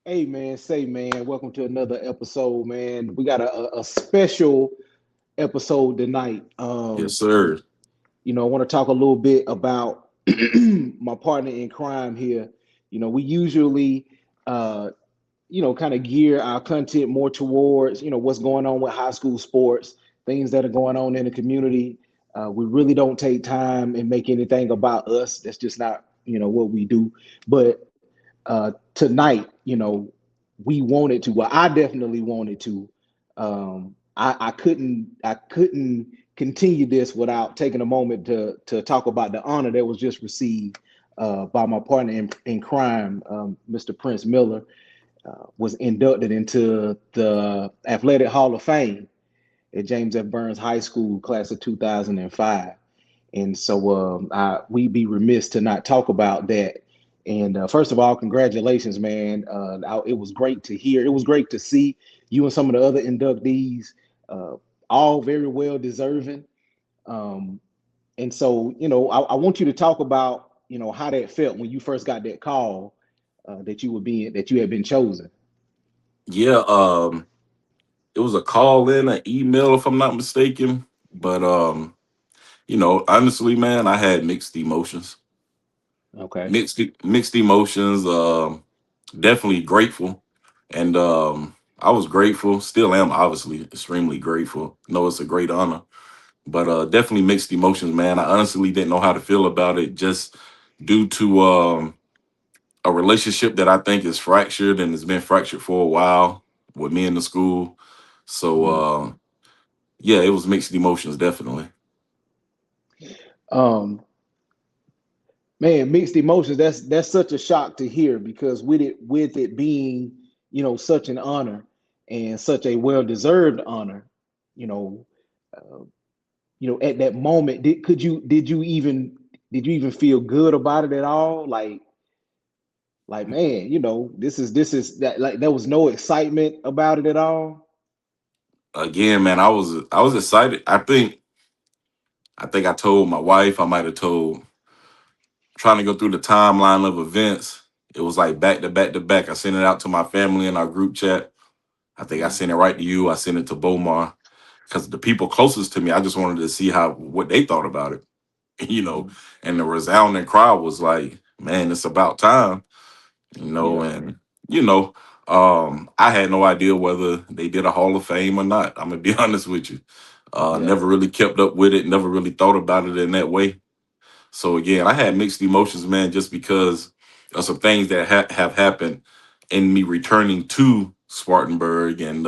Hey man, say man, welcome to another episode, man. We got a special episode tonight. Yes, sir. I want to talk a little bit about my partner in crime here. We usually kind of gear our content more towards, what's going on with high school sports, things that are going on in the community. We really don't take time and make anything about us. That's just not, what we do. But tonight, we wanted to. Well, I definitely wanted to. I couldn't continue this without taking a moment to talk about the honor that was just received by my partner in crime, Mr. Prince Miller, was inducted into the Athletic Hall of Fame at James F. Burns High School, class of 2005. And so we'd be remiss to not talk about that. And first of all, congratulations, man. It was great to hear. It was great to see you and some of the other inductees, uh, all very well deserving. Um, and so, I want you to talk about, how that felt when you first got that call that you had been chosen. Yeah, it was a call in, an email, if I'm not mistaken. But honestly, man, I had mixed emotions. Okay. Mixed emotions. Definitely grateful, and I was grateful. Still am, obviously, extremely grateful. Know it's a great honor, but definitely mixed emotions, man. I honestly didn't know how to feel about it, just due to a relationship that I think is fractured and has been fractured for a while with me in the school. So Mm. yeah, it was mixed emotions, definitely. Um, Man, mixed emotions. That's such a shock to hear because with it being, such an honor and such a well-deserved honor, you know, uh, at that moment, did you even feel good about it at all? Like man, this is that like there was no excitement about it at all. Again, man, I was excited. I think I told my wife. I might have told, trying to go through the timeline of events. It was like back to back to back. I sent it out to my family in our group chat. I think I Mm, sent it right to you. I sent it to Bomar because the people closest to me, I just wanted to see how what they thought about it. you know, mm, and the resounding crowd was like, "Man, it's about time." yeah, And you know, I had no idea whether they did a Hall of Fame or not. I'm gonna be honest with you. yeah. Never really kept up with it. Never really thought about it in that way. So again, I had mixed emotions, man, just because of some things that have happened in me returning to Spartanburg and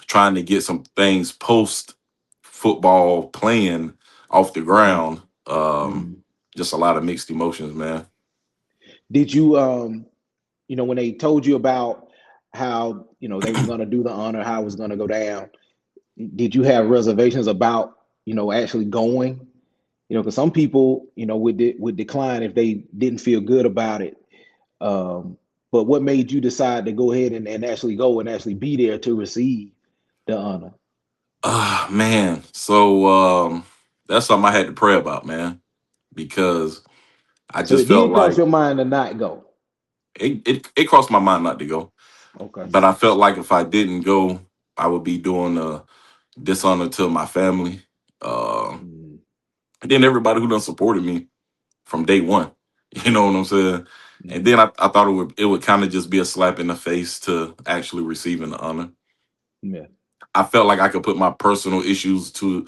trying to get some things post football playing off the Mm, ground. mm. Just a lot of mixed emotions, man. Did you when they told you about how they was going to do the honor, how it was going to go down, did you have reservations about actually going? Because some people would decline if they didn't feel good about it. um but what made you decide to go ahead and actually go and actually be there to receive the honor? Ah, man. So that's something I had to pray about, man, because I So just it felt did cross like your mind to not go? it crossed my mind not to go. Okay. But I felt like if I didn't go, I would be doing dishonor to my family. Uh, Mm, and then everybody who done supported me from day one. You know what I'm saying? And mm, then I thought it would kind of just be a slap in the face to actually receiving the honor. yeah. I felt like I could put my personal issues to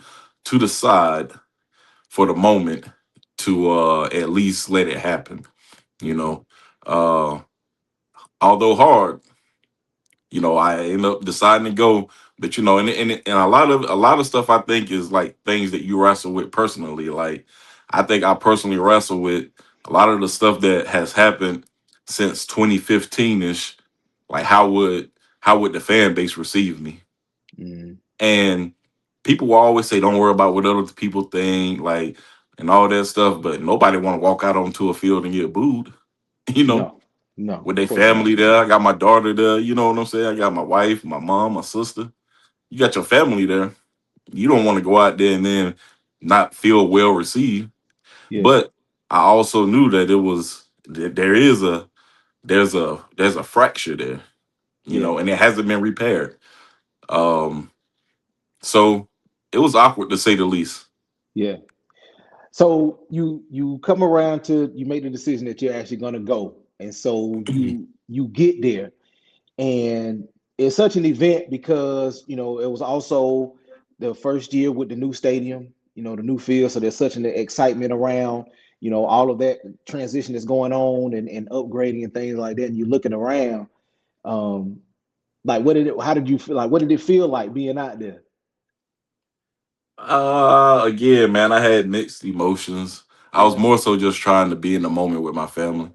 the side for the moment to at least let it happen. You Mm, know, uh, although hard, I end up deciding to go. But and a lot of stuff I think is like things that you wrestle with personally. Like I think I personally wrestle with a lot of the stuff that has happened since 2015 ish. Like how would the fan base receive me? mm, And people will always say, "Don't worry about what other people think," like and all that stuff. But nobody want to walk out onto a field and get booed. You know, no, no, with of their course not. family there. I got my daughter there. You know what I'm saying? I got my wife, my mom, my sister. You got your family there. You don't want to go out there and then not feel well received. Yeah. But I also knew that it was that there is there's a fracture there, Yeah, and it hasn't been repaired. Um, so it was awkward to say the least. yeah. So you come around to you make the decision that you're actually gonna go, and so you get there, and it's such an event because it was also the first year with the new stadium, the new field. So there's such an excitement around, all of that transition that's going on and upgrading and things like that. And you're looking around, um, like how did you feel? Like what did it feel like being out there? Again, man, I had mixed emotions. I was Yeah. more so just trying to be in the moment with my family,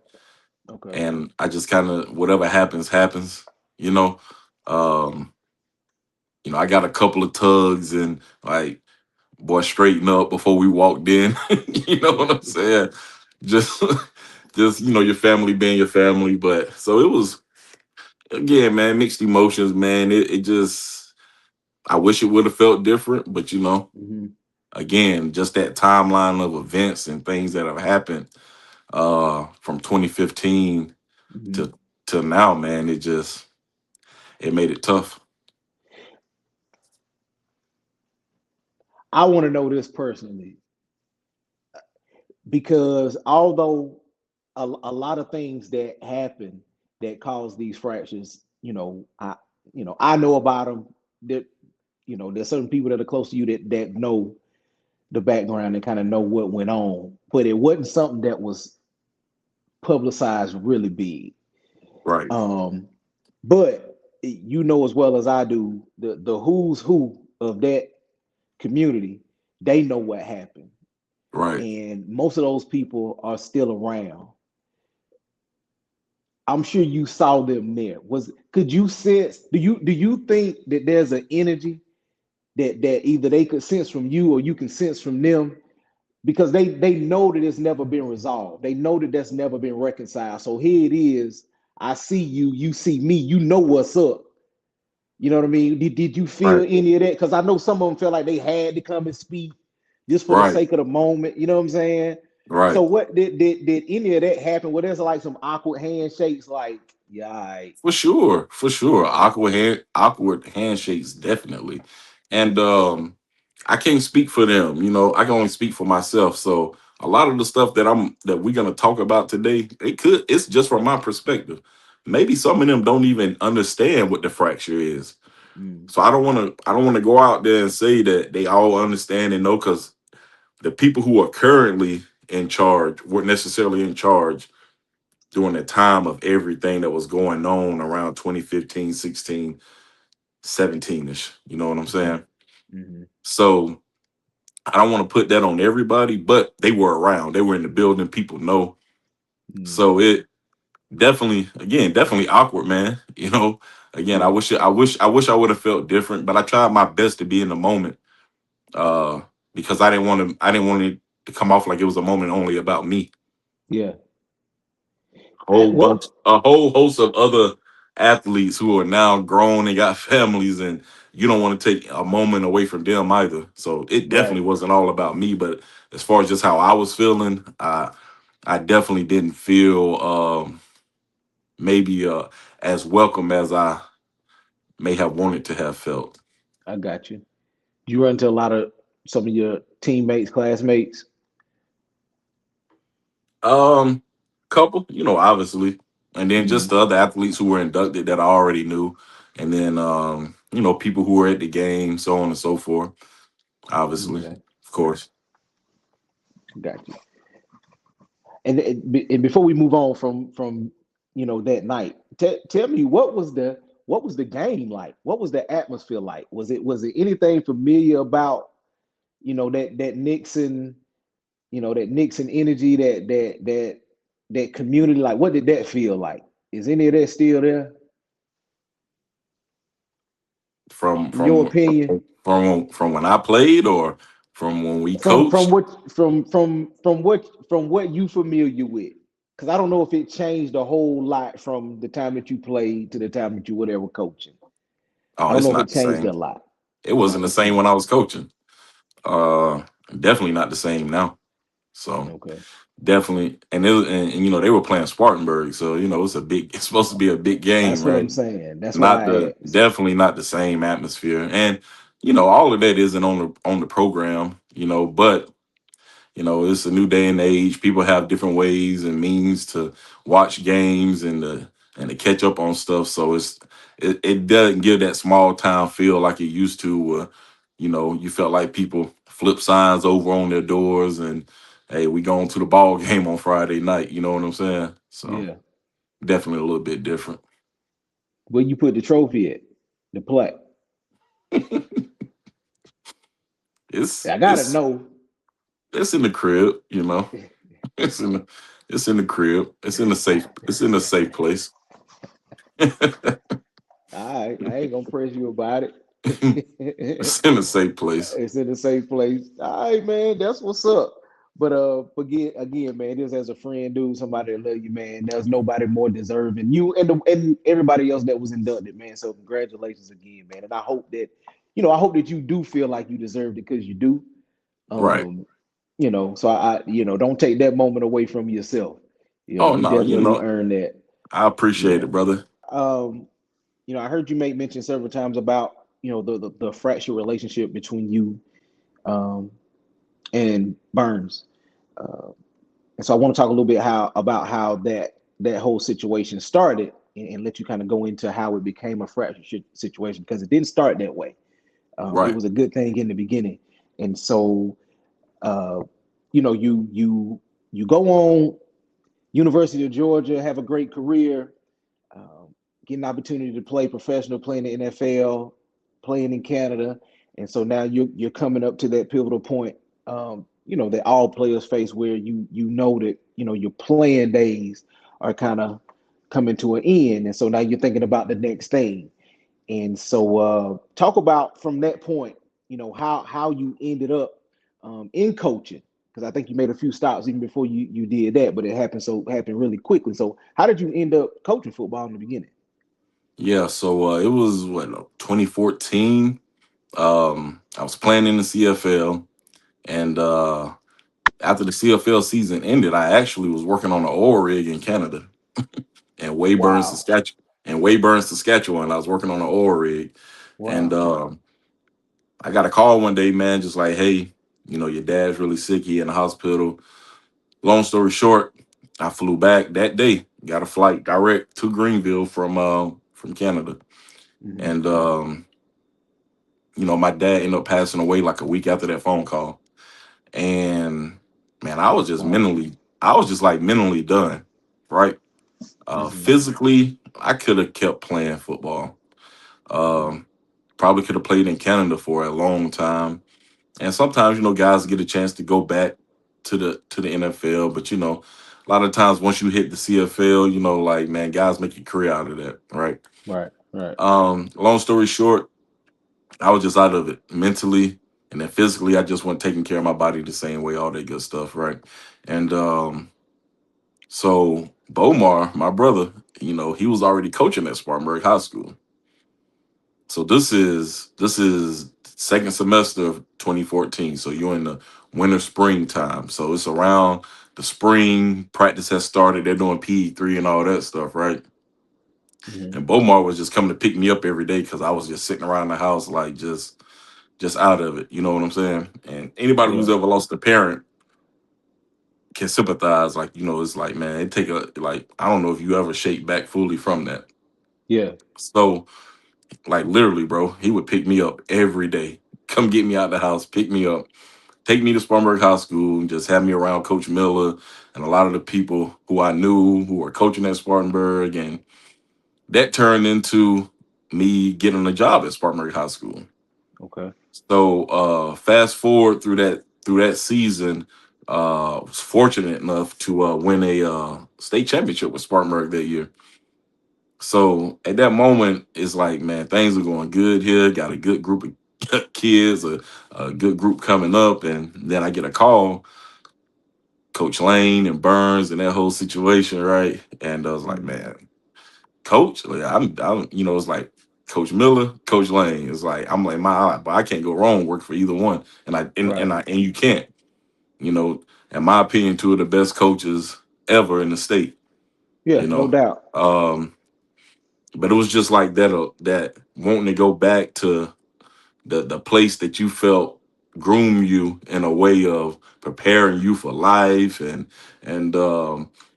Okay. and I just kind of whatever happens, happens. You know, um, I got a couple of tugs and like, boy, straighten up before we walked in. You know what I'm saying? Just, just your family being your family. But so it was again, man, mixed emotions, man. It just, I wish it would have felt different, but Hmm. again, just that timeline of events and things that have happened from 2015 Hmm. to now, man, it made it tough. I want to know this personally because although a lot of things that happen that cause these fractures, I know about them. That there's certain people that are close to you that know the background and kind of know what went on, but it wasn't something that was publicized really big. Right, Um, but you know as well as I do, the who's who of that community, they know what happened, right. and most of those people are still around. I'm sure you saw them there. Could you sense? Do you think that there's an energy that either they could sense from you or you can sense from them because they know that it's never been resolved. They know that that's never been reconciled. So here it is. I see you. You see me. You know what's up. You know what I mean? Did you feel Right. any of that? Because I know some of them felt like they had to come and speak just for the Right. sake of the moment. You know what I'm saying? So Right. what did any of that happen? Where there's like some awkward handshakes, like yeah, all right. For sure. For sure. Okay. Awkward handshakes, definitely. And Mm-hmm. I can't speak for them. I can only speak for myself. So a lot of the stuff that we're gonna talk about today, it's just from my perspective. Maybe some of them don't even understand what the fracture is. Mm. So I don't wanna go out there and say that they all understand and know, because the people who are currently in charge weren't necessarily in charge during the time of everything that was going on around 2015, 16, 17ish. You know what I'm Mm-hmm. saying? Mm-hmm. So I don't want to put that on everybody, but they were around. They were in the building. People know. Mm. So it definitely awkward, man. Again, I Yeah. wish I would have felt different, but I tried my best to be in the moment. Uh, because I didn't want it to come off like it was a moment only about me. Yeah. Bunch, What? a whole host of other athletes who are now grown and got families, and you don't want to take a moment away from them either. So it definitely Right. wasn't all about me, but as far as just how I was feeling, I definitely didn't feel maybe as welcome as I may have wanted to have felt. I got you. You run into a lot of some of your teammates, classmates. Um, Couple, obviously, and then just Mm. the other athletes who were inducted that I already knew, and then people who were at the game, so on and so forth. Obviously, Okay. of course. Got you. And before we move on from that night, tell me what was the game like? What was the atmosphere like? Was it anything familiar about that Nixon energy that community? Like what did that feel like? Is any of that still there From in your from opinion? from when I played, or from when we From coached. what from what you familiar with? Because I don't know if it changed a whole lot from the time that you played to the time that you were there with coaching. I Oh, don't it's know if it not the changed same. a lot. It Not wasn't the the same same. when I was coaching. Uh, Definitely not the same now. So Okay. definitely, and they were playing Spartanburg, so it's a big. It's supposed to be a big game, That's what I'm right? saying. That's why Not I the asked. Definitely not the same atmosphere, and all of that isn't on the program, but it's a new day and age. People have different ways and means to watch games and to catch up on stuff. So it doesn't give that small town feel like it used to. You felt like people flip signs over on their doors and, hey, we going to the ball game on Friday night. You know what I'm saying? So Yeah. definitely a little bit different. Where you put the trophy at? The plaque. It's I gotta it's know. it's in the crib. It's in the it's in the crib. It's in a safe place. All right, I ain't gonna press you about it. It's in a safe place. It's in the safe place. All right, man, that's what's up. But forget again, man. Just as a friend, dude, somebody that love you, man. There's nobody more deserving you and everybody else that was inducted, man. So congratulations again, man. And I hope that you do feel like you deserved it because you do. Right. Um, so don't take that moment away from yourself. Oh You no, definitely earned that. I appreciate Yeah. it, brother. Um, I heard you make mention several times about the fractured relationship between you um, and Burns, uh, and so I want to talk a little bit about how that whole situation started, and let you kind of go into how it became a fractured situation because it didn't start that way. It Right. was a good thing in the beginning, and so uh, you go on University of Georgia, have a great career, get an opportunity to play professional, play in the NFL, playing in Canada, and so now you're coming up to that pivotal point. That all players face, where you know that your playing days are kind of coming to an end, and so now you're thinking about the next thing. And so, talk about from that point, how you ended up in coaching, because I think you made a few stops even before you did that, but it happened really quickly. So, how did you end up coaching football in the beginning? Yeah. So it was 2014. I was playing in the CFL, and after the CFL season ended, I actually was working on an oil rig in Canada in Weyburn, Wow, Saskatchewan. In Weyburn, Saskatchewan, I was working on an oil rig, and wow. I got a call one day, man, just like, hey, your dad's really sick. He in the hospital. Long story short, I flew back that day. Got a flight direct to Greenville from Canada, Hmm. and my dad ended up passing away like a week after that phone call. And man, Wow. I was just like mentally done, right? Hmm. Physically, I could have kept playing football. Hmm. Um, Probably could have played in Canada for a long time. And sometimes, guys get a chance to go back to the NFL, but a lot of times once you hit the CFL, like, man, guys make a career out of that, right? Right, right. Long story short, I was just out of it mentally, and then physically, I just wasn't taking care of my body the same way, all that good stuff, right? And so Bomar, my brother, he was already coaching at Spartanburg High School. So this is second semester of 2014. So you're in the winter spring time. So it's around the spring practice has started. They're doing PE3 and all that stuff, right? Hmm. And Bomar was just coming to pick me up every day because I was just sitting around the house like just out of it. You know what I'm saying? And anybody who's Yeah, ever lost a parent can sympathize. Like, it's like, man, it take a like I don't know if you ever shake back fully from that. yeah. So like literally, bro, he would pick me up every day. Come get me out the house, pick me up, take me to Spartanburg High School, and just have me around Coach Miller and a lot of the people who I knew who were coaching at Spartanburg. And that turned into me getting a job at Spartanburg High School. Okay. So fast forward through that season, was fortunate enough to win a state championship with Spartanburg that year. So at that moment, it's like, man, things are going good here. Got a good group of kids, a good group coming up, and then I get a call, Coach Lane and Burns and that whole situation, right? And I was like, Hmm. man, Coach, like, it's like Coach Miller, Coach Lane. It's like I'm like but I can't go wrong. Work for either one, and I and, Right. and I and you can't. You know, in my opinion, two of the best coaches ever in the state. Yeah, You no know, doubt. but it was just like that. That wanting to go back to the place that you felt groom you in a way of preparing you for life and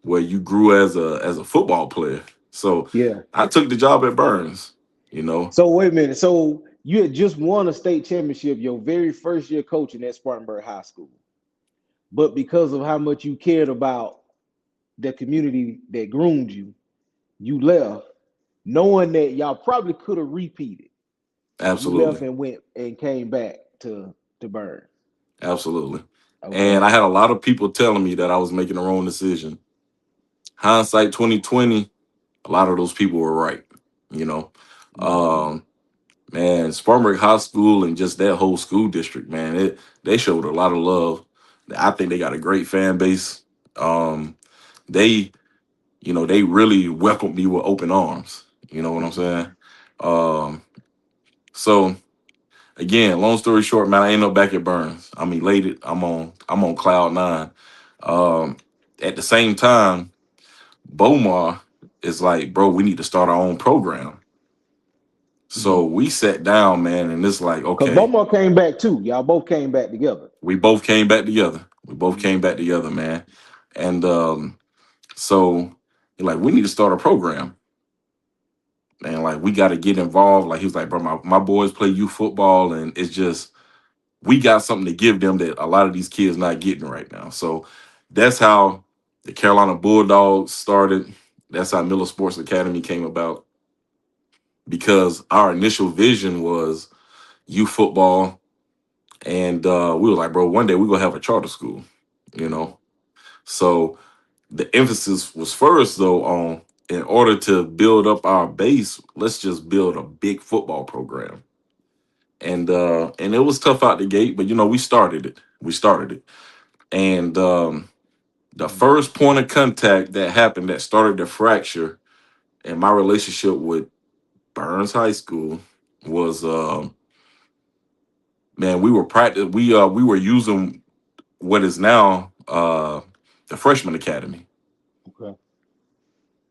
where you grew as a football player. So Yeah. I took the job at Burns. You know, So wait a minute. So you had just won a state championship your very first year coaching at Spartanburg High School, but because of how much you cared about the community that groomed you, you left, knowing that y'all probably could have repeated. You left absolutely, and went and came back to Burn. absolutely. Okay. And I had a lot of people telling me that I was making the wrong decision. Hindsight 2020, a lot of those people were right. You know, Mm-hmm. um, man, Spartanburg High School and just that whole school district, man, they showed a lot of love. I think they got a great fan base. Um, they, they really welcomed me with open arms. You know what I'm Mm-hmm. saying? Um, so again, long story short, man, I ain't no back at Burns. I'm elated. I'm on cloud nine. Um, at the same time, Bomar is like, bro, we need to start our own program. So Mm-hmm. we sat down, man, and it's like, Because okay, Beaumont came back too. Y'all both came back together. we both came back together. We both Mm-hmm. came back together, man. And so like we need to start a program. And like we got to get involved. Like he was like, bro, my boys play youth football, and it's just we got something to give them that a lot of these kids not getting right now. So that's how the Carolina Bulldogs started. That's how Miller Sports Academy came about because our initial vision was youth football, and we were like, bro, one day we're gonna have a charter school, you Mm-hmm. know. So the emphasis was first though on in order to build up our base, let's just build a big football program. And it was tough out the gate, but we started it. We started it. And the Mm-hmm. first point of contact that happened that started the fracture in my relationship with Burns High School was man, we were using what is now the freshman academy. Okay.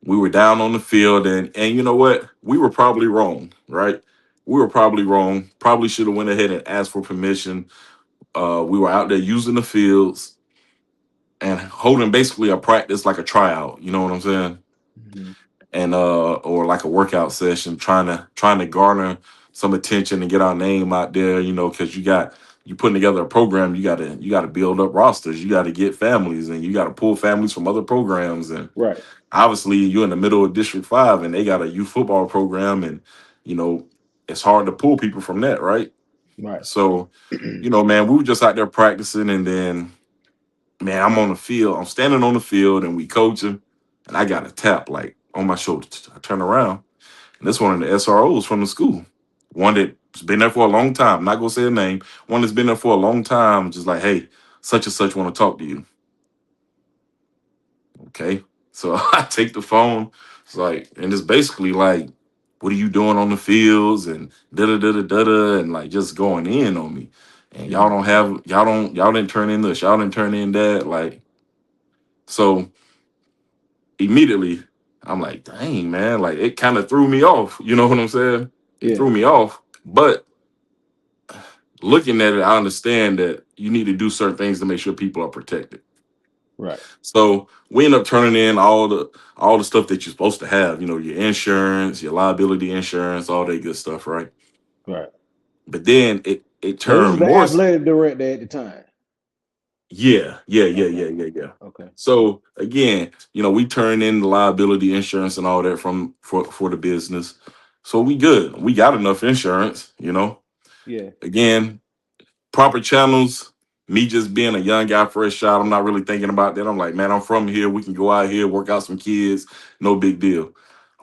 We were down on the field, and you know what? We were probably wrong, right? We were probably wrong. Probably should have went ahead and asked for permission. We were out there using the fields and holding basically a practice like a tryout. You know what I'm saying? Mm-hmm. And or like a workout session, trying to garner some attention and get our name out there. Because you putting together a program, you got to build up rosters. You got to get families, and you got to pull families from other programs. And Right. obviously you're in the middle of District 5 and they got a youth football program, and you know it's hard to pull people from that, right? Right. So man, we were just out there practicing, and then man, I'm standing on the field and we coaching, and I got a tap like on my shoulder. I turn around, and this one of the SROs from the school, one that's been there for a long time, I'm not gonna say a name, one that's been there for a long time, just like, hey, such and such want to talk to you. Okay. So I take the phone. It's like, and it's basically like, what are you doing on the fields and da da da da da da, and like just going in on me. And Mm-hmm. y'all didn't turn in this, y'all didn't turn in that. Like, so immediately I'm like, dang man, like it kind of threw me off. You know what I'm saying? It Yeah. threw me off. But looking at it, I understand that you need to do certain things to make sure people are protected. Right. So we end up turning in all the stuff that you're supposed to have, your insurance, your liability insurance, all that good stuff, right? Right. But then it Now this is turned the more. athletic director at the time. Yeah, yeah, yeah, Okay. yeah, yeah, yeah. Okay. So again, we turn in the liability insurance and all that for the business. So we good. We got enough insurance. Yeah. Again, proper channels. Me just being a young guy, fresh shot, I'm not really thinking about that. I'm like, man, I'm from here. We can go out here, work out some kids. No big deal.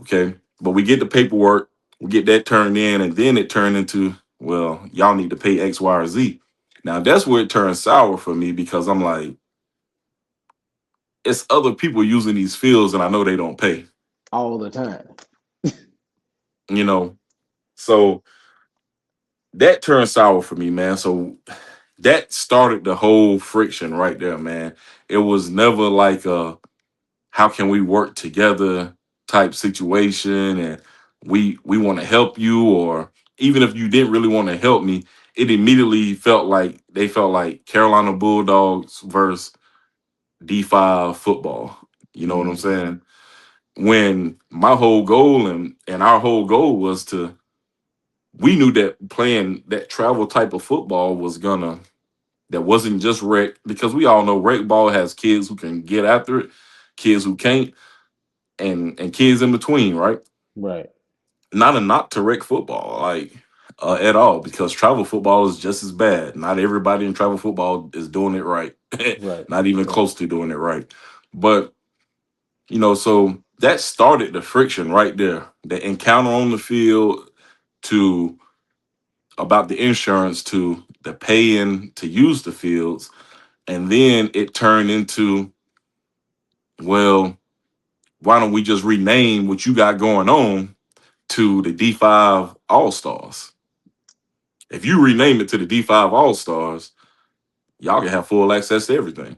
Okay. But we get the paperwork, we get that turned in, and then it turned into, well, y'all need to pay X, Y, or Z. Now that's where it turns sour for me because I'm like, it's other people using these fields and I know they don't pay, All the time. you know. So that turned sour for me, man. So that started the whole friction right there, man. It was never like a how can we work together type situation, and we want to help you, or even if you didn't really want to help me, it immediately felt like they felt like Carolina Bulldogs versus D5 football. You know what I'm Mm, saying? When my whole goal and our whole goal was to, we knew that playing that travel type of football was gonna, that wasn't just rec, because we all know rec ball has kids who can get after it, kids who can't, and kids in between, right? right, Not a knock to rec football, like at all, because travel football is just as bad. Not everybody in travel football is doing it right, right, not even right. close to doing it right. But so that started the friction right there. The encounter on the field, to about the insurance, to the paying to use the fields, and then it turned into, well, why don't we just rename what you got going on to the D5 All Stars? If you rename it to the D5 All Stars, y'all can have full access to everything.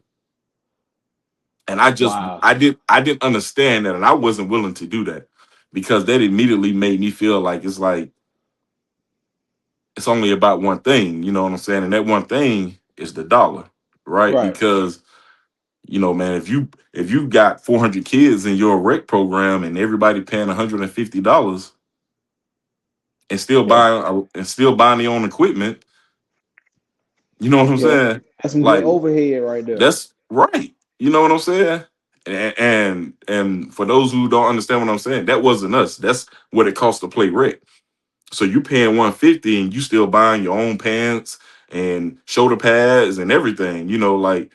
And Wow. I didn't understand that, and I wasn't willing to do that, because that immediately made me feel like it's like it's only about one thing, you know what I'm saying? And that one thing is the dollar, right? Right, Because man, if you got 400 kids in your rec program and everybody paying $150 that's and still buying their own equipment, you know what I'm yeah, saying? that's some good Like, overhead right there. that's right. You know what I'm saying? And for those who don't understand what I'm saying, that wasn't us. That's what it costs to play rec. So you paying 150 and you still buying your own pants and shoulder pads and everything. Like,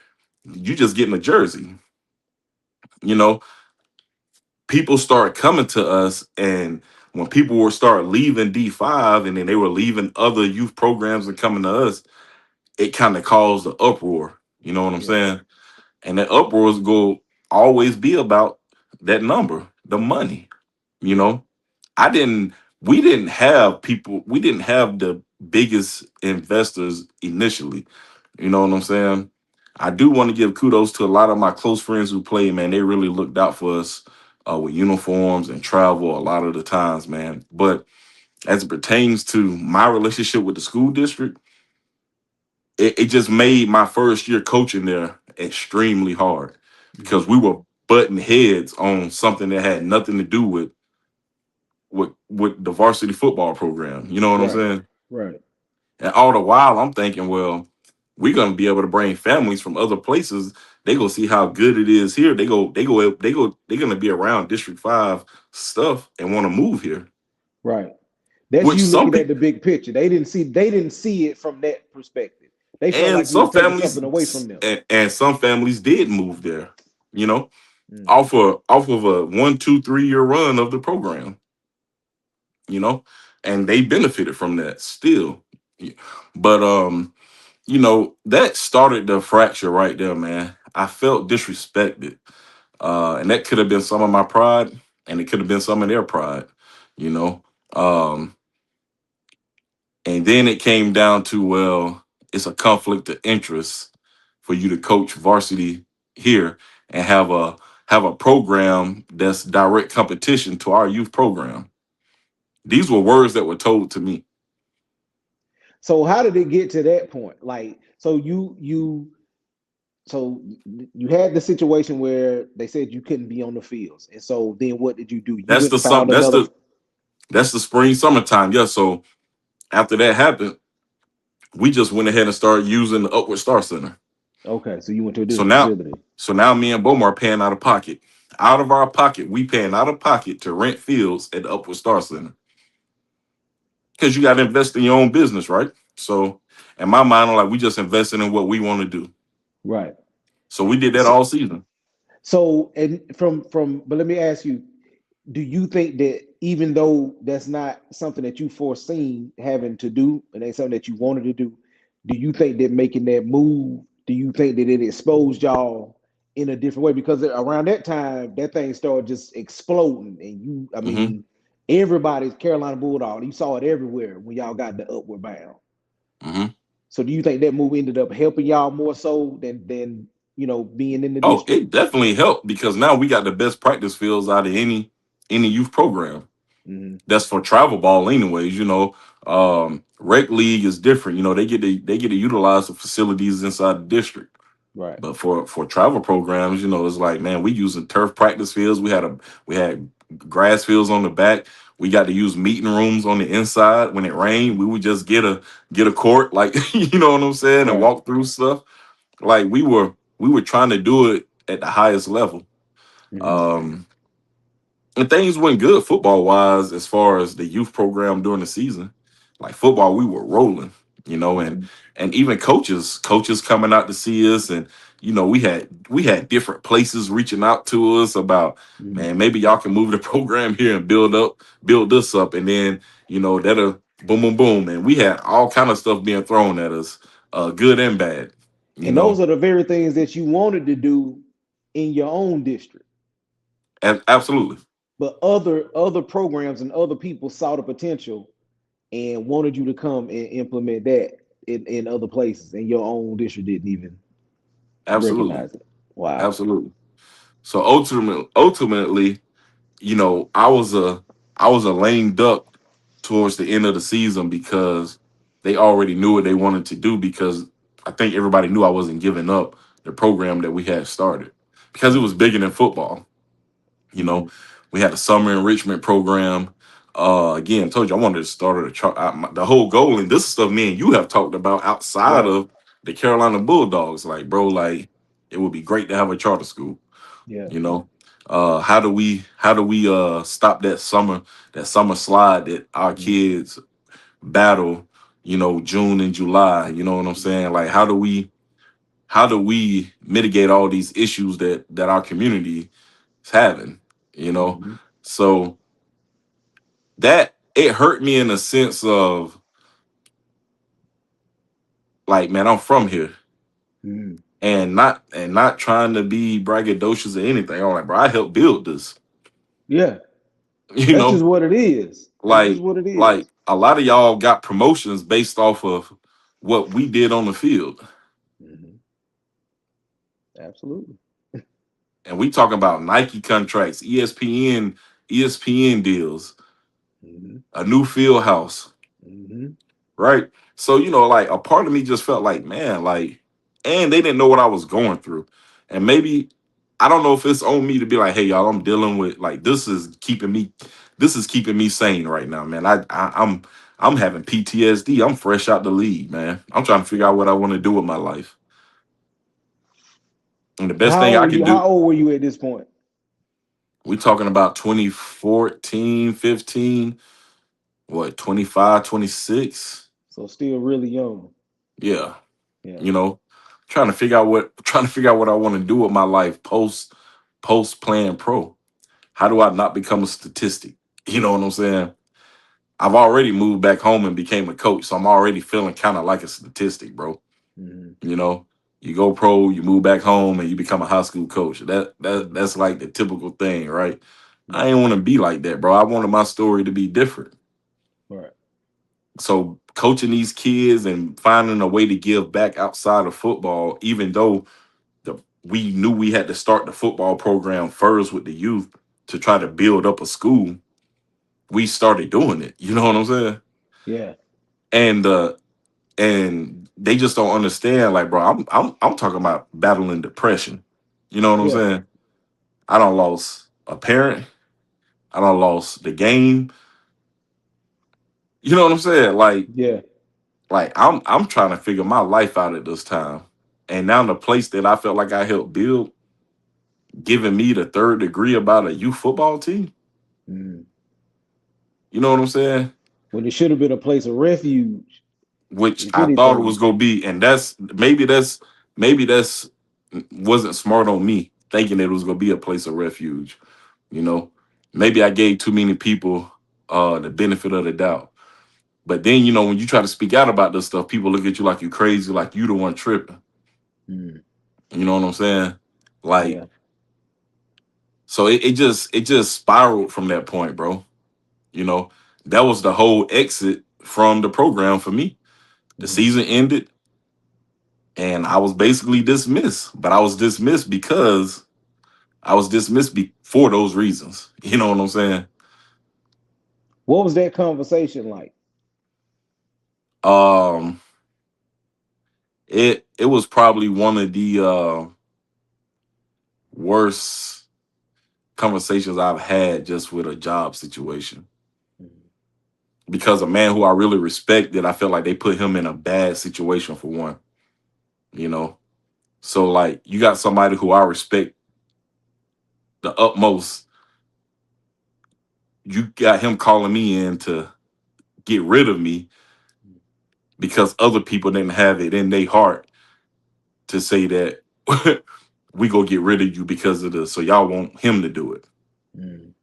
you just getting a jersey. You know, people start coming to us, and when people were start leaving D5 and then they were leaving other youth programs and coming to us, it kind of caused the uproar. You know what I'm Right, saying? And that uproar is go always be about that number, the money. You know, I didn't. We didn't have the biggest investors initially. You know what I'm saying? I do want to give kudos to a lot of my close friends who play, man. They really looked out for us with uniforms and travel a lot of the times, man. But as it pertains to my relationship with the school district, it just made my first year coaching there extremely hard, because mhm, we were butting heads on something that had nothing to do with the varsity football program. You know what I'm right, saying? right, And all the while, I'm thinking, well, we're gonna be able to bring families from other places. They go see how good it is here. They're gonna be around District 5 stuff and want to move here. right. That's Which you some looking at people the big picture. They didn't see it from that perspective. They felt and like you some was taking families something away from them. and some families did move there. You know, Mm. off of a 1, 2, 3 year run of the program. You know, and they benefited from that still. Yeah. But that started the fracture right there, man. I felt disrespected. And that could have been some of my pride, and it could have been some of their pride, you know. Um, and then it came down to, well, it's a conflict of interest for you to coach varsity here and have a program that's direct competition to our youth program. These were words that were told to me. So how did it get to that point? Like, so you had the situation where they said you couldn't be on the fields, and so then what did you do? You That's went the and some found that's another. the spring summertime. Yeah. So after that happened, we just went ahead and started using the Upward Star Center. Okay, so you went to a So different now, facility. me and Bomar paying out of pocket. Out of our pocket, we paying out of pocket to rent fields at the Upward Star Center, because you got to invest in your own business, right? So, in my mind, I'm like, we just invested in what we want to do. Right. So we did that So, all season. and but let me ask you, do you think that even though that's not something that you foreseen having to do, and that's something that you wanted to do you think that making that move, do you think that it exposed y'all in a different way? Because around that time, that thing started just exploding, and I hmm mean, everybody's Carolina Bulldog. You saw it everywhere when y'all got the upward bound. hmm So do you think that move ended up helping y'all more so than being in the Oh, district? it definitely helped because now we got the best practice fields out of any youth program. Hmm. That's for travel ball, anyways. Rec league is different. They get to utilize the facilities inside the district. Right. But for travel programs, it's like, man, we using turf practice fields. We had grass fields on the back. We got to use meeting rooms on the inside. When it rained, we would just get a court, like you know what I'm saying, and Right. walk through stuff. Like we were trying to do it at the highest level. Hmm. Um, and things went good football wise as far as the youth program during the season. Like football, we were rolling, and Hmm. even coaches coming out to see us, and we had different places reaching out to us about, Hmm. man, maybe y'all can move the program here and build this up, and then that'll boom boom boom, and we had all kind of stuff being thrown at us, good and bad, you And those know, are the very things that you wanted to do in your own district. and absolutely, But other programs and other people saw the potential and wanted you to come and implement that in other places, and your own district didn't even absolutely, recognize it. Wow. absolutely. So ultimately, I was a lame duck towards the end of the season because they already knew what they wanted to do, because I think everybody knew I wasn't giving up the program that we had started, because it was Hmm. bigger than football. You Hmm. know, we had a summer enrichment program. Again, told you I wanted to start the whole goal, and this is stuff me and you have talked about outside Right. of the Carolina Bulldogs. Like, bro, like it would be great to have a charter school. Yeah. you know how do we stop that summer slide that our Hmm. kids battle, June and July, you know what I'm saying? Like, how do we mitigate all these issues that our community is having, you know Hmm. so that it hurt me in a sense of, like, man, I'm from here, Hmm. and not trying to be braggadocious or anything. I'm like, bro, I helped build this. Yeah. you That's just know what it is. That's just Like, what it like is. a lot of y'all got promotions based off of what we did on the field, Hmm. Absolutely. and we talking about Nike contracts, ESPN deals, Hmm. a new field house, Hmm. right? So, like, a part of me just felt like, man, like, and they didn't know what I was going through, and maybe I don't know if it's on me to be like, hey, y'all, I'm dealing with, like, this is keeping me sane right now, man. I'm having PTSD. I'm fresh out the league, man. I'm trying to figure out what I want to do with my life. And the So best thing I can how do, old were you at this point? we talking about 2014, 15, what, 25, 26? So still really young. Yeah. Yeah. You know, trying to figure out what I want to do with my life post playing pro. How do I not become a statistic? You know what I'm saying? I've already moved back home and became a coach, so I'm already feeling kind of like a statistic, bro. Hmm. You know, you go pro, you move back home, and you become a high school coach. That's like the typical thing, right? I Right. ain't want to be like that, bro. I wanted my story to be different. Right. So coaching these kids and finding a way to give back outside of football, even though we knew we had to start the football program first with the youth to try to build up a school, we started doing it. You know what I'm saying? Yeah. And they just don't understand. Like, bro, I'm talking about battling depression. You know what I'm Yeah. saying? I don't lost a parent. I don't lost the game. You know what I'm saying? Yeah. I'm trying to figure my life out at this time. And now the place that I felt like I helped build, giving me the third degree about a youth football team. Hmm. You know what I'm saying? When it should have been a place of refuge, Which if I thought it was anything. gonna be, and maybe that's wasn't smart on me thinking it was gonna be a place of refuge. You know, maybe I gave too many people the benefit of the doubt. But then, when you try to speak out about this stuff, people look at you like you crazy, like you the one tripping. Hmm. You know what I'm saying? Like, Yeah. so it just spiraled from that point, bro. You know, that was the whole exit from the program for me. The Hmm. season ended. and I was basically dismissed. But I was dismissed because I was dismissed for those reasons. You know what I'm saying? What was that conversation like? Um, it was probably one of the worst conversations I've had just with a job situation. Mhm. Because a man who I really respected, I felt like they put him in a bad situation for one, you know. So like you got somebody who I respect the utmost, you got him calling me in to get rid of me because other people didn't have it in their heart to say that we go get rid of you because of this. So y'all want him to do it. Mm,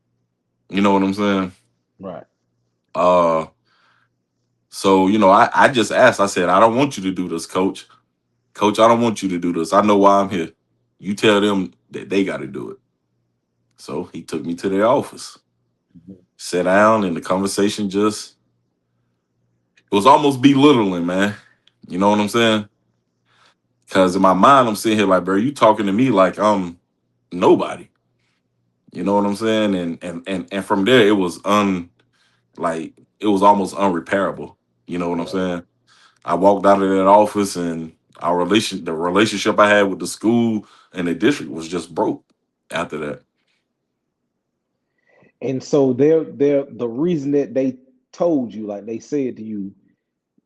You know what I'm saying? right. Uh so I just asked, I said, I don't want you to do this, coach. Coach, I don't want you to do this. I know why I'm here. You tell them that they got to do it. So he took me to their office, Mhm. sat down, and the conversation just, it was almost belittling, man. You know what I'm saying? Because in my mind, I'm sitting here like, bro, you talking to me like I'm nobody. You know what I'm saying? And from there, it was it was almost unrepairable. You know what I'm Right. saying? I walked out of that office, and the relationship I had with the school and the district was just broke after that. And so they're the reason that they told you, like they said to you,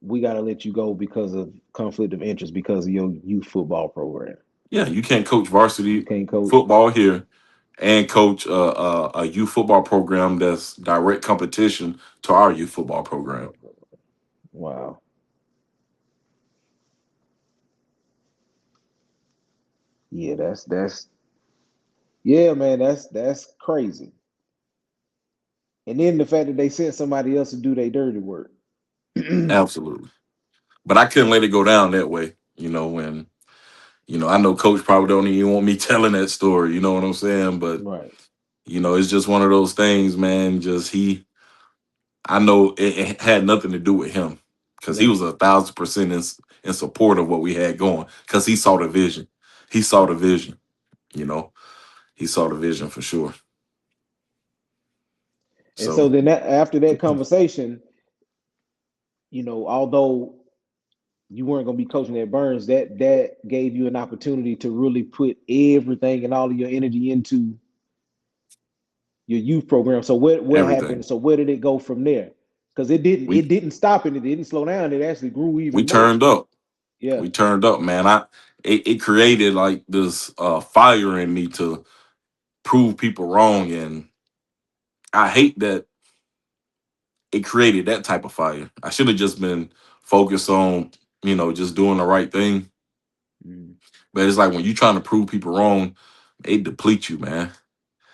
we got to let you go because of conflict of interest because of your youth football program. Yeah, you can't coach You varsity can't coach. football here and coach a youth football program that's direct competition to our youth football program. Wow. Yeah, that's yeah, man, that's crazy. And then the fact that they sent somebody else to do their dirty work. Absolutely. But I couldn't let it go down that way. When I know coach probably don't even want me telling that story, you know what I'm saying? But Right. it's just one of those things, man. Just I know it had nothing to do with him because he was Nothing. 1,000% in support of what we had going because he saw the vision. He saw the Right. vision, you know, he saw the vision for sure. And so So, then after that conversation, although you weren't going to be coaching at Burns, that gave you an opportunity to really put everything and all of your energy into your youth program. So what happened? everything. So where did it go from there? Because it didn't We it didn't stop and it didn't slow down. It actually grew we even more. turned up. Yeah. We turned up, man. It created like this fire in me to prove people wrong, and I hate that it created that type of fire. I should have just been focused on just doing the right thing. Mm, But it's like when you trying to prove people wrong, it deplete you, man.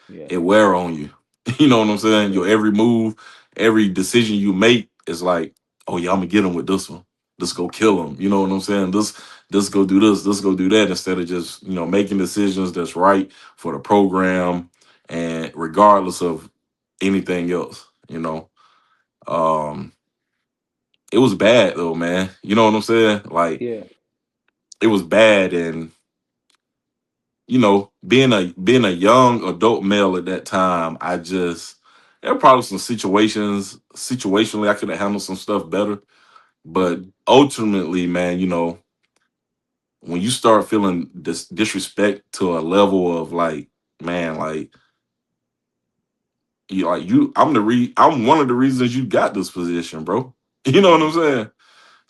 yeah. It wear on you. You know what I'm saying? Yeah. Your every move, every decision you make is like, oh yeah, I'm gonna get him with this one. Let's go kill him. You know what I'm saying? This go do this. Let's go do that instead of just making decisions that's right for the program and regardless of anything else. Um, it was bad though, man. You know what I'm saying? Like Yeah. it was bad, and being a young adult male at that time, I just there were probably some situationally I could have handled some stuff better. But Mm, ultimately, man, when you start feeling this disrespect to a level of like, man, like I'm one of the reasons you got this position, bro. You know what I'm mm, saying?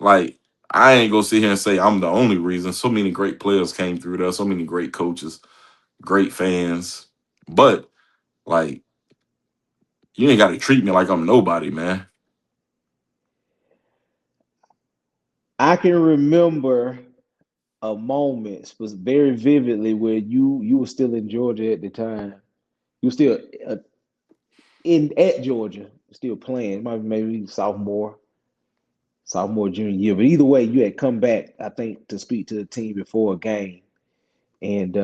Like, I ain't gonna sit here and say I'm the only reason. So many great players came through there, so many great coaches, great fans. But like you ain't got to treat me like I'm nobody, man. I can remember a moment was very vividly where you were still in Georgia at the time. You were still in at Georgia, still playing. Maybe sophomore, junior year. But either way, you had come back, I think, to speak to the team before a game. And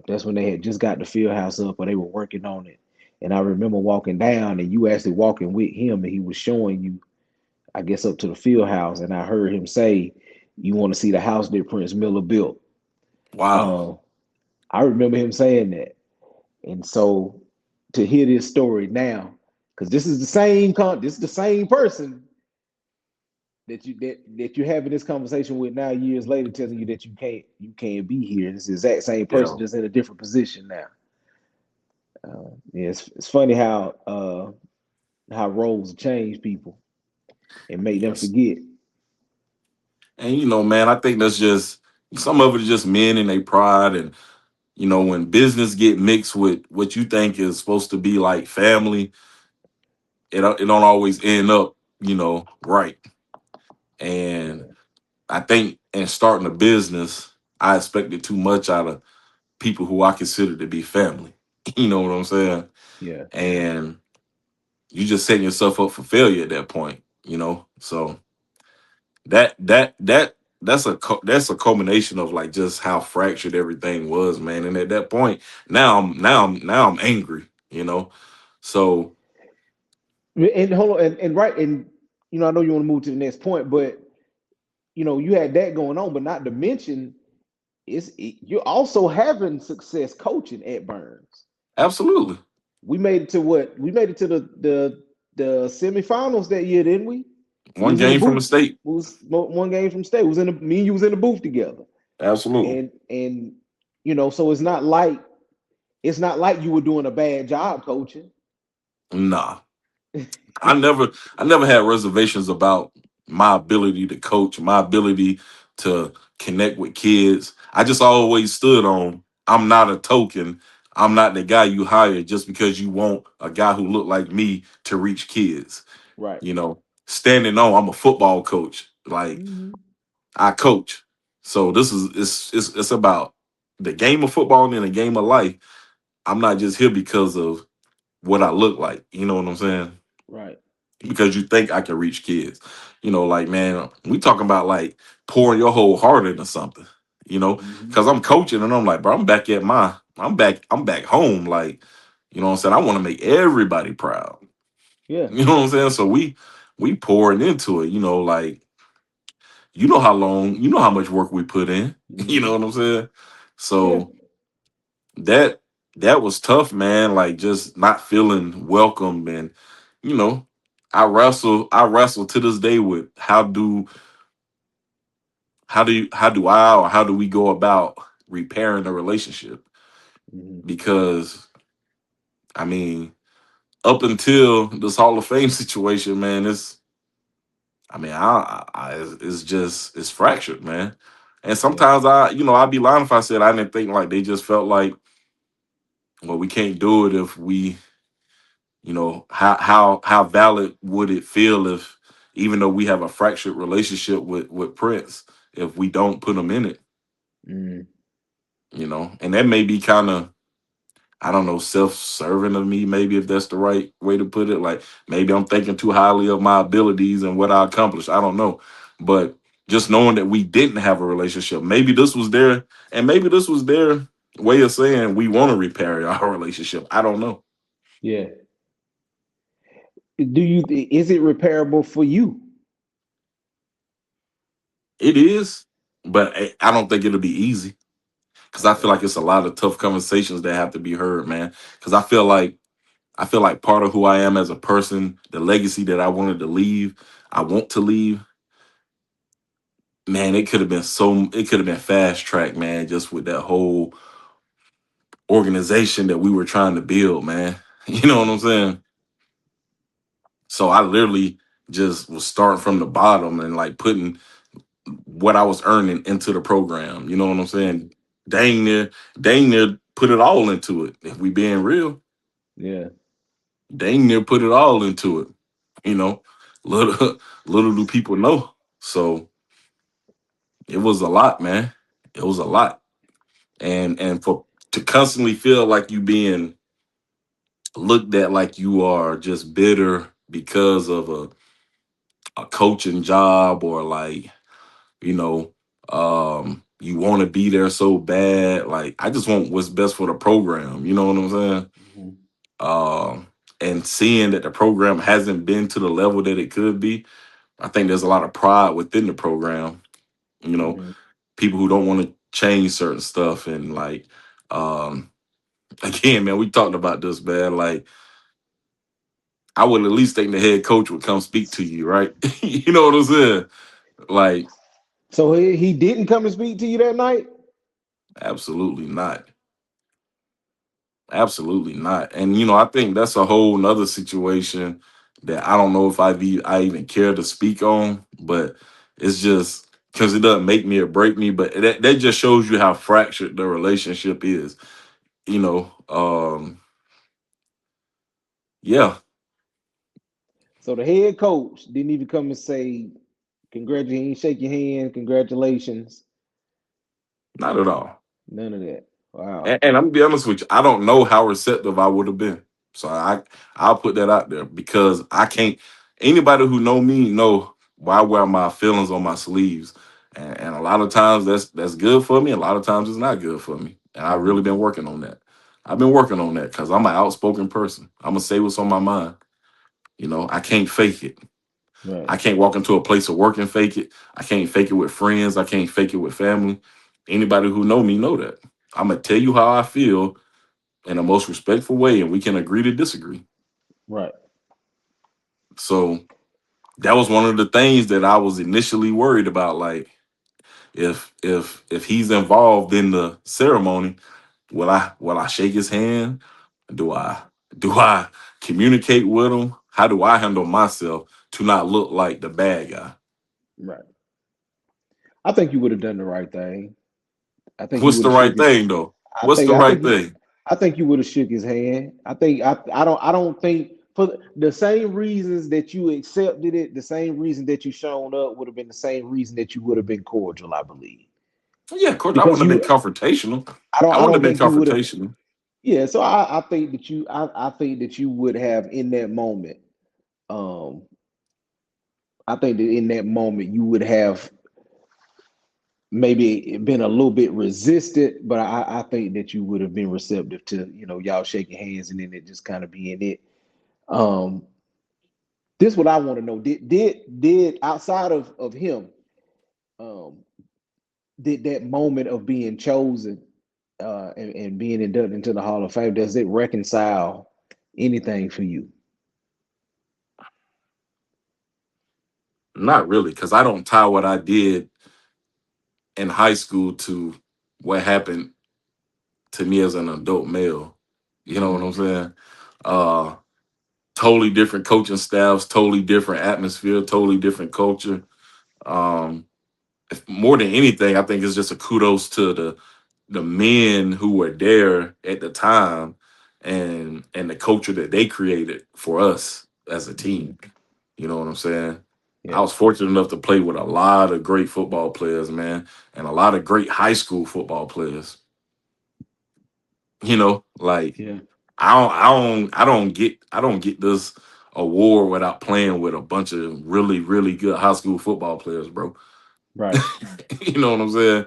that's when they had just got the field house up or they were working on it. And I remember walking down and you actually walking with him and he was showing you, I guess, up to the field house. And I heard him say, You want to see the house that Prince Miller built. Wow. Uh, I remember him saying that. And so to hear this story now, because this is the same person that you're having this conversation with now years later, telling you that you can't be here. This is the exact same person, Yeah. just in a different position now. Yeah, it's funny how roles change people and make them Yes. forget. And man, I think that's just some of it is just men and their pride, and when business get mixed with what you think is supposed to be like family, it don't always end up right. And Yeah, I think in starting a business, I expected too much out of people who I consider to be family. You know what I'm saying? yeah, And you just setting yourself up for failure at that point. So that's a culmination of like just how fractured everything was, man. And at that point, now I'm angry. So and hold on, and right, and I know you want to move to the next point, but you had that going on, but not to mention you're also having success coaching at Burns. absolutely, We made it to what? We made it to the semifinals that year, didn't we? We one was in the game from the booth. state. We was one game from state. We was in the me and you was in the booth together, Absolutely, and so it's not like you were doing a bad job coaching. nah. I never had reservations about my ability to coach, my ability to connect with kids. I just always stood on I'm not a token. I'm not the guy you hire just because you want a guy who looked like me to reach kids. Right. Standing on I'm a football coach. Like Hmm. I coach. So this is it's about the game of football and then the game of life. I'm not just here because of what I look like. You know what I'm saying? Right. Because you think I can reach kids. Like, man, we talking about like pouring your whole heart into something, Hmm. because I'm coaching and I'm like, bro, I'm back home. Like, you know what I'm saying? I want to make everybody proud. Yeah. You know what I'm saying? So we pouring into it, like, how much work we put in. You know Hmm. what I'm saying? Yeah. So that that was tough, man. Like just not feeling welcome, and you know, I wrestle to this day with how do we go about repairing a relationship? Hmm. Because I mean, up until this Hall of Fame situation, man, I mean, it's just it's fractured, man. And Yeah. sometimes I'd be lying if I said I didn't think like they just felt like, well, we can't do it if we, how valid would it feel if, even though we have a fractured relationship with Prince, if we don't put him in it, Mm. and that may be kind of, I don't know, self-serving of me, maybe, if that's the right way to put it. Like maybe I'm thinking too highly of my abilities and what I accomplished. I don't know. But just knowing that we didn't have a relationship, maybe this was their way of saying we want to repair our relationship. I don't know. Yeah. Is it repairable for you? It is, but I don't think it'll be easy because I feel Okay. like it's a lot of tough conversations that have to be heard, man. Because I feel like part of who I am as a person, the legacy that I want to leave, man, it could have been fast track, man, just with that whole organization that we were trying to build, man. You know what Yeah. I'm saying? So I literally just was starting from the bottom and like putting what I was earning into the program. You know what I'm saying? Dang near, dang near put it all into it. If we being real, Yeah. dang near put it all into it. You know, little little do people know. So it was a lot, man. It was a lot. And for to constantly feel like you being looked at like you are just bitter because of a coaching job, or like, you know, you want to be there so bad. Like I just want what's best for the program. You know what I'm saying? Mhm. Um, and seeing that the program hasn't been to the level that it could be, I think there's a lot of pride within the program You know, Hmm. people who don't want to change certain stuff, and like, um, again, man, we talked about this, man. Like, I would at least think the head coach would come speak to you, right? You know what I'm saying? Like, So he didn't come and speak to you that night. absolutely not. Absolutely not. And I think that's a whole nother situation that I don't know if I even care to speak on, but it's just because it doesn't make me or break me, but that just shows you how fractured the relationship is. You know, yeah, So the head coach didn't even come and say congratulations, shake your hand, congratulations, not at all. none of that. And, Wow. and I'm gonna be honest with you, I don't know how receptive I would have been. So I'll put that out there because I can't. Anybody who know me know why I wear my feelings on my sleeves, and a lot of times that's good for me. A lot of times it's not good for me, and I've really Hmm. been working on that. I've been working on that because I'm an outspoken person. I'm gonna say what's on my mind. I can't fake it. Right. I can't walk into a place of work and fake it. I can't fake it with friends. I can't fake it with family. Anybody who know me know that. I'm gonna tell you how I feel in the most respectful way, and we can agree to disagree. Right. So that was one of the things that I was initially worried about. Like, if he's involved in the ceremony, will I shake his hand? Do I do I communicate with him? How do I handle myself to not look like the bad guy? Right. I think you would have done the right thing. I think you What's would the have shook right his. thing though? I What's think the I right think you thing? I think you would have shook his hand. I don't think for the same reasons that you accepted it, the same reason that you shown up would have been the same reason that you would have been cordial, I believe. Yeah, of course. I Because wouldn't have been you confrontational. I don't I I wouldn't have don't been think you would have. confrontational. Yeah, so I think that I think that you would have in that moment. Um, I think that in that moment you would have maybe been a little bit resistant, but I think that you would have been receptive to, y'all shaking hands and then it just kind of being it. Um, this what I want to know. Did outside of him, um, did that moment of being chosen and being inducted into the Hall of Fame, does it reconcile anything for you? Not really, because I don't tie what I did in high school to what happened to me as an adult male. You know what Hmm. I'm saying? Uh Totally different coaching staffs, totally different atmosphere, totally different culture. Um More than anything, I think it's just a kudos to the men who were there at the time and the culture that they created for us as a Hmm. team. You know what I'm saying? I Yeah, was fortunate enough to play with a lot of great football players, man, and a lot of great high school football players. Like yeah, I don't get this award without playing with a bunch of really, really good high school football players, bro. right. You know what I'm saying?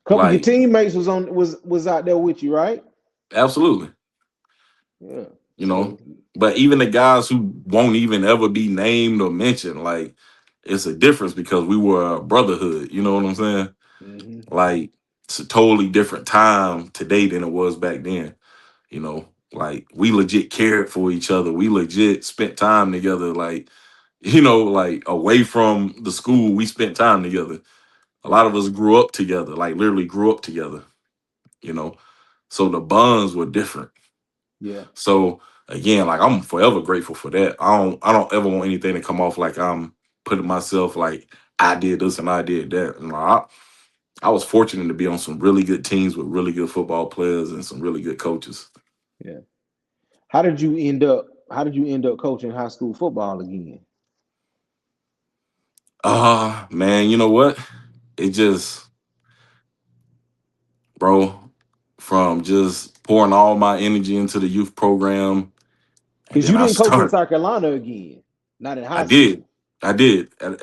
Couple of your Like, teammates was out there with you, right? absolutely. Yeah. you know. So But even the guys who won't even ever be named or mentioned, like, it's a difference because we were a brotherhood. You know what I'm saying? mhm. Like, it's a totally different time today than it was back then. Like, we legit cared for each other. We legit spent time together. Like, like away from the school, we spent time together. A lot of us grew up together, like literally grew up together. You know, so the bonds were different. Yeah, So again, like, I'm forever grateful for that. I don't ever want anything to come off like I'm putting myself like I did this and I did that. And I was fortunate to be on some really good teams with really good football players and some really good coaches. yeah. How did you end up coaching high school football again? Man, you know what? It just, bro, from just pouring all my energy into the youth program, and Because then you I didn't coach in start. South Carolina again, not in I high did, school. I did at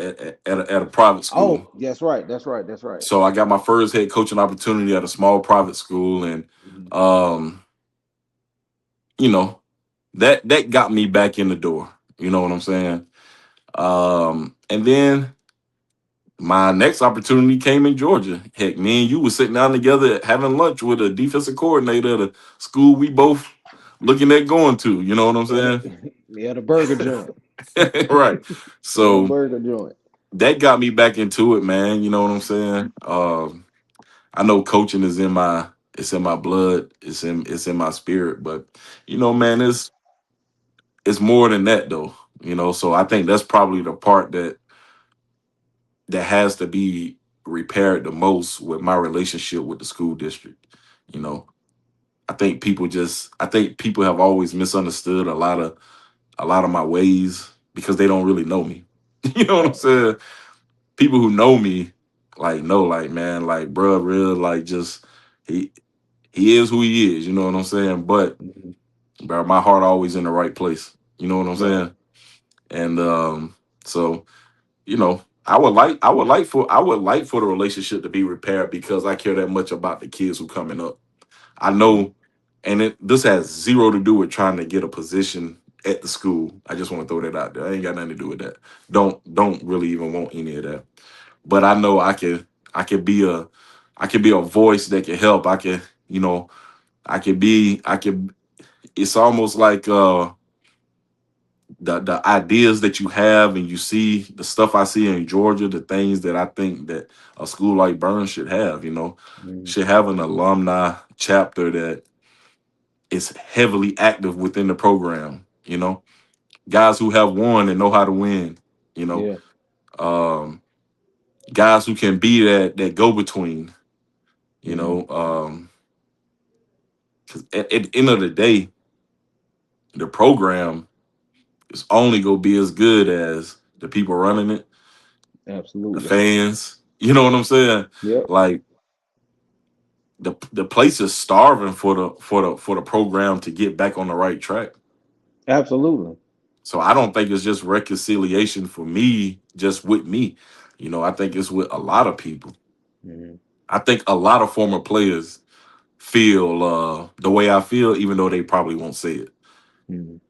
a private school. Oh, that's right. That's right. That's right. So I got my first head coaching opportunity at a small private school, and Mhm. um, you know, that got me back in the door. You know what I'm saying? And then my next opportunity came in Georgia. Heck, me and you were sitting down together having lunch with a defensive coordinator at a school we both looking at going to. You know what I'm Yeah, saying? yeah, the burger joint. Right. Yeah, the So burger joint. that got me back into it, man. You know what I'm saying? I know coaching is in my it's in my blood. It's in my spirit. But man, it's more than that though. So I think that's probably the part that has to be repaired the most with my relationship with the school district. You know, I think people have always misunderstood a lot of my ways because they don't really know me. You know what I'm Right. saying? People who know me like know like man like bruh real like just he he is who he is. You know what I'm saying? But Mhm. bro, my heart always in the right place. You know what I'm Right. saying? And so I would like for the relationship to be repaired because I care that much about the kids who coming up. I Mhm. know, and this has zero to do with trying to get a position at the school. I just want to throw that out there. I ain't got nothing to do with that. Don't really even want any of that. But I know I can be a voice that can help. I can it's almost like the ideas that you have and you see the stuff I see in Georgia, the things that I think that a school like Burns should have, Mhm. should have an alumni chapter that is heavily active within the program, guys who have won and know how to win, you know, Yeah. um, guys who can be that go between, you Mhm. know, um, 'cause at the end of the day, the program is only gonna be as good as the people running it, the Absolutely. fans. You know what I'm saying? Yep. Like the place is starving for the program to get back on the right track. Absolutely. So I don't think it's just reconciliation for me, just with me. I think it's with a lot of people. Mhm. I think a lot of former players feel the way I feel, even though they probably won't say it. Mhm.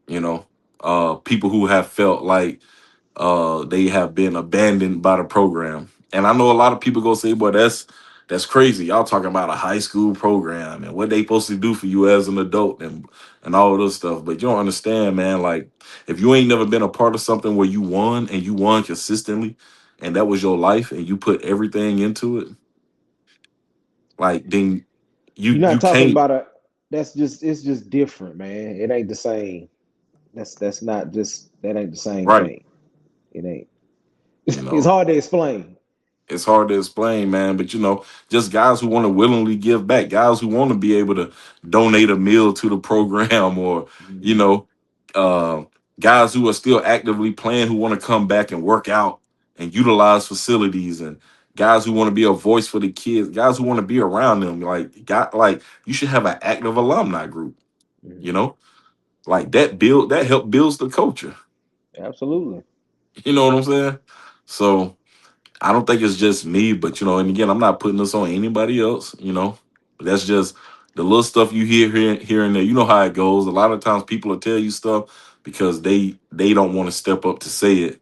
You know, people who have felt like they have been abandoned by the program. And I know a lot of people go say, "Well, that's crazy. Y'all talking about a high school program and what they supposed to do for you as an adult and all of this stuff." But you don't understand, man. Like if you ain't never been a part of something where you won and you won consistently, and that was your life, and you put everything into it, like then you You're you not talking can't about a. It's just different, man. It ain't the same. That's not just that ain't the same right. thing. It ain't. You It's know. hard to explain. It's hard to explain, man. But just guys who want to willingly give back, guys who want to be able to donate a meal to the program, or you Mhm. know, uh, guys who are still actively playing, who want to come back and work out and utilize facilities, and guys who want to be a voice for the kids, guys who want to be around them. Like you should have an active alumni group. You Mhm. know, like that help builds the culture. Absolutely. You know what I'm saying? So. I don't think it's just me, but and again, I'm not putting this on anybody else. But that's just the little stuff you hear here and there. You know how it goes. A lot of times people will tell you stuff because they don't want to step up to say it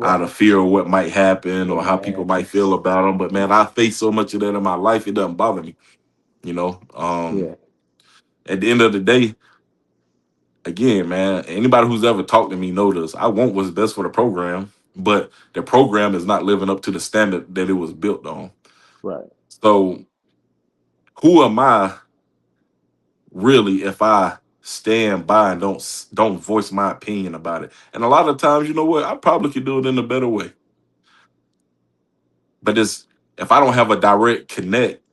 out Right. of fear of what might happen What or how might people might happen? feel about them. But man, I face so much of that in my life, it doesn't bother me. You know, Yeah. at the end of the day, again, man, anybody who's ever talked to me know this. I want what's best for the program, but the program is not living up to the standard that it was built on. Right. So who am I really if I stand by and don't voice my opinion about it? And a lot of times, you know what, I probably could do it in a better way. But it's if I don't have a direct connect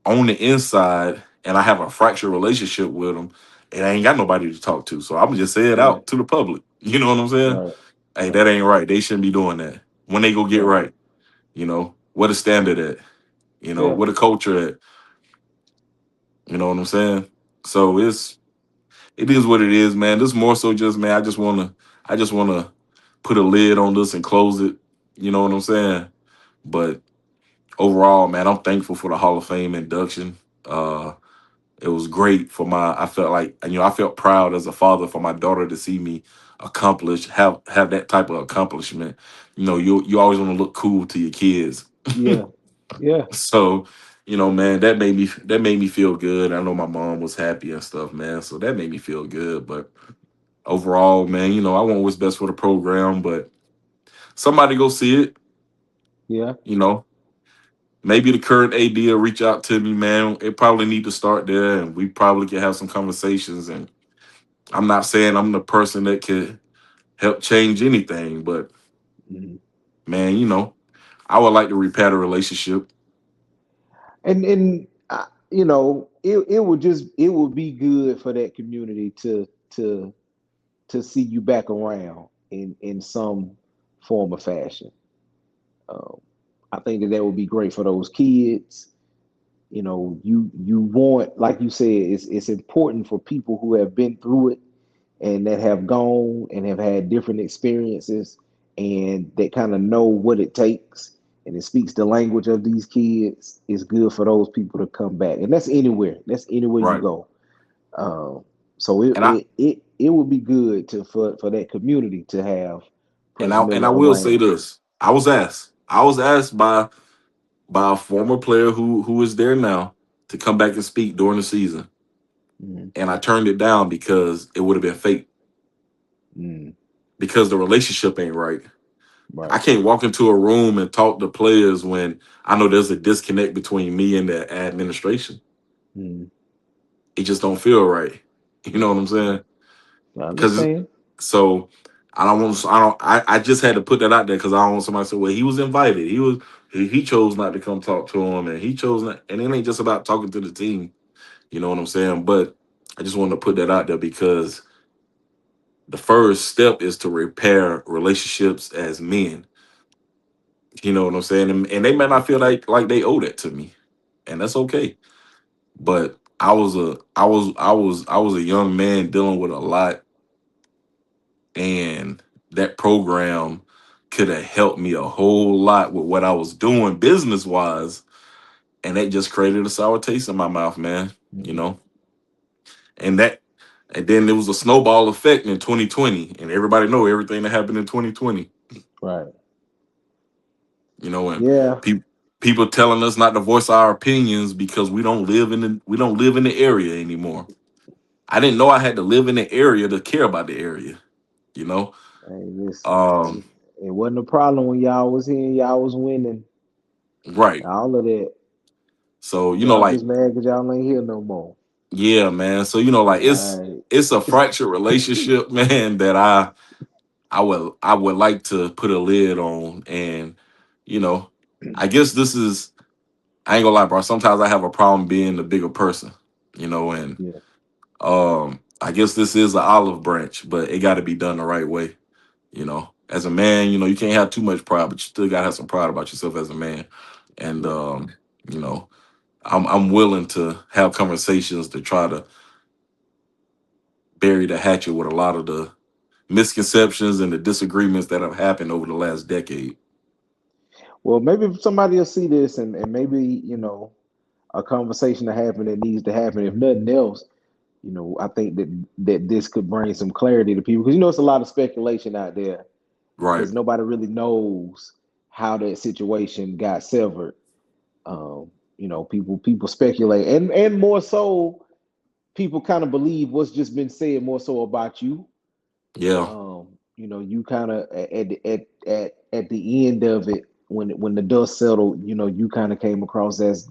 on the inside and I have a fractured relationship with them, and I ain't got nobody to talk to. So I'm gonna just say it Right. out to the public. You know what I'm saying? Right. Hey, Right. that ain't right. They shouldn't be doing that. When they go get Right. right, what a standard at, Yeah. what a culture at, you know what I'm saying? So it is what it is, man. This more so just, man, I just wanna put a lid on this and close it. You know what I'm saying? But overall, man, I'm thankful for the Hall of Fame induction. It was great for I felt like, I felt proud as a father for my daughter to see me accomplish, have that type of accomplishment, you always want to look cool to your kids. Yeah. Yeah. So, man, that made me feel good. I know my mom was happy and stuff, man. So that made me feel good. But overall, man, I want what's best for the program. But somebody go see it, Yeah. you know. Maybe the current AD will reach out to me, man. It probably need to start there, and we probably can have some conversations. And I'm not saying I'm the person that could help change anything, but Mhm. man, I would like to repair the relationship. And it would be good for that community to see you back around in some form or fashion. Um, I think that would be great for those kids. You want, like you said, it's important for people who have been through it and that have gone and have had different experiences and that kind of know what it takes and it speaks the language of these kids. It's good for those people to come back, and that's anywhere. That's anywhere you Right. go. Um, so it, And I it it it would be good for that community to have and Prince I and I Miller will say around. this. I was asked by a former player who is there now to come back and speak during the season. Mm, And I turned it down because it would have been fake, mm, because the relationship ain't right. I right. can't walk into a room and talk to players when I know there's a disconnect between me and the administration. Mm, It just don't feel right. You know what I'm saying? I Because understand. so I just had to put that out there because I don't want somebody to say, well, he was invited. He chose not to come talk to him, and he chose not, and it ain't just about talking to the team. You know what I'm saying? But I just wanted to put that out there because the first step is to repair relationships as men. You know what I'm saying? And they may not feel like they owe that to me, and that's okay. But I was a young man dealing with a lot, and that program could have helped me a whole lot with what I was doing business wise, and that just created a sour taste in my mouth, man. You Mm, know, and that and then there was a snowball effect in 2020, and everybody know everything that happened in 2020. right. And Yeah. people telling us not to voice our opinions because we don't live in the area anymore. I didn't know I had to live in the area to care about the area. You know, Hey, listen. um, It wasn't a problem when y'all was here. Y'all was winning. right. All of that. So Y'all like, just mad because y'all ain't here no more. yeah, man. So like, it's Right. it's a fractured relationship, man. That I would like to put a lid on, and you know, I guess this is, I ain't gonna lie, bro. Sometimes I have a problem being the bigger person, and Yeah. I guess this is an olive branch, but it got to be done the right way. As a man, you can't have too much pride, but you still gotta have some pride about yourself as a man. And Yeah. you know, I'm willing to have conversations to try to bury the hatchet with a lot of the misconceptions and the disagreements that have happened over the last decade. Well, maybe somebody will see this and maybe, a conversation to happen that needs to happen. If nothing else, I think that this could bring some clarity to people because it's a lot of speculation out there Right. because nobody really knows how that situation got severed. People speculate and more so people kind of believe what's just been said more so about you. Yeah. You kind of at the end of it when the dust settled, you kind of came across as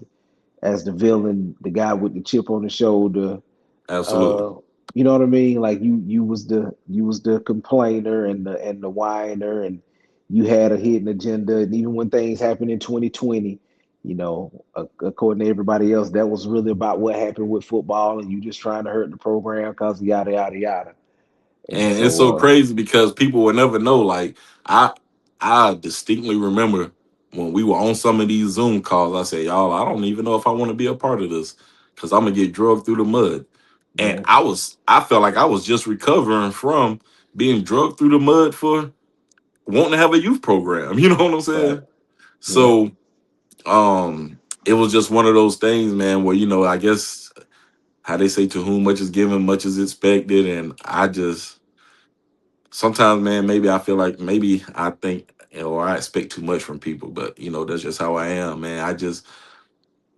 the villain, the guy with the chip on the shoulder. Absolutely. Uh, you know what I mean? Like you was the complainer and the whiner, and you had a hidden agenda. And even when things happened in 2020, according to everybody else, that was really about what happened with football, and you just trying to hurt the program because yada yada yada. And And it's so so, crazy because people will never know. Like, I I distinctly remember when we were on some of these Zoom calls, I said, y'all, I don't even know if I want to be a part of this because I'm gonna get drugged through the mud. And yeah, I felt like I was just recovering from being drugged through the mud for wanting to have a youth program. You know what I'm right, saying? yeah. So it was just one of those things, man, where I guess how they say, to whom much is given, much is expected. And sometimes, man, maybe I feel like maybe I think or I expect too much from people, but that's just how I am, man.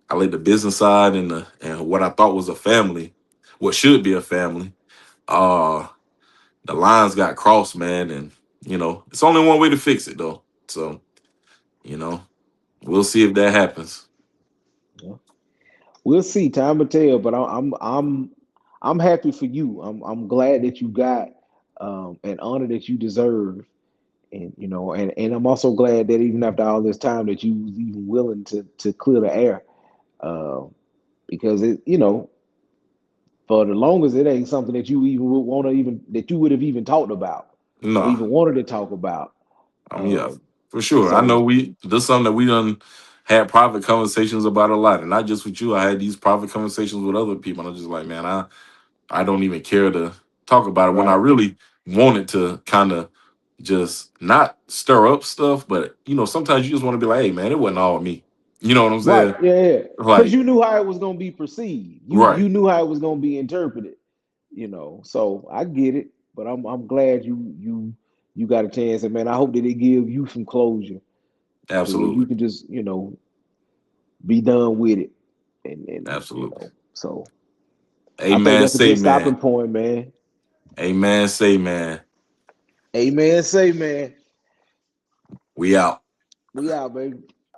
I let the business side and what I thought was a family, what should be a family, uh, the lines got crossed, man, and it's only one way to fix it though. So, you know, we'll see if that happens. Yeah. We'll see. Time will tell. But I'm happy for you. I'm glad that you got an honor that you deserve. And and I'm also glad that even after all this time that you was even willing to clear the air. Uh, because for the longest it ain't something that you even would want to even that you would have even talked about or Nah, even wanted to talk about. yeah, Um, for sure. I know so this is something that we done had private conversations about a lot, and not just with you. I had these private conversations with other people, and I'm just like, man, I don't even care to talk about it when I right, really wanted to kind of just not stir up stuff, but sometimes you just want to be like, hey, man, it wasn't all me. You know what I'm right, saying? yeah, yeah. Because Like, you knew how it was gonna be perceived. You right, knew how it was gonna be interpreted. So I get it, but I'm glad you got a chance, and man, I hope that it give you some closure to where you absolutely, can just be done with it, and absolutely. so I think Amen. that's a Say, good man. stopping point, man. Amen. Say, man. Amen. Say, man. We out. We out, baby.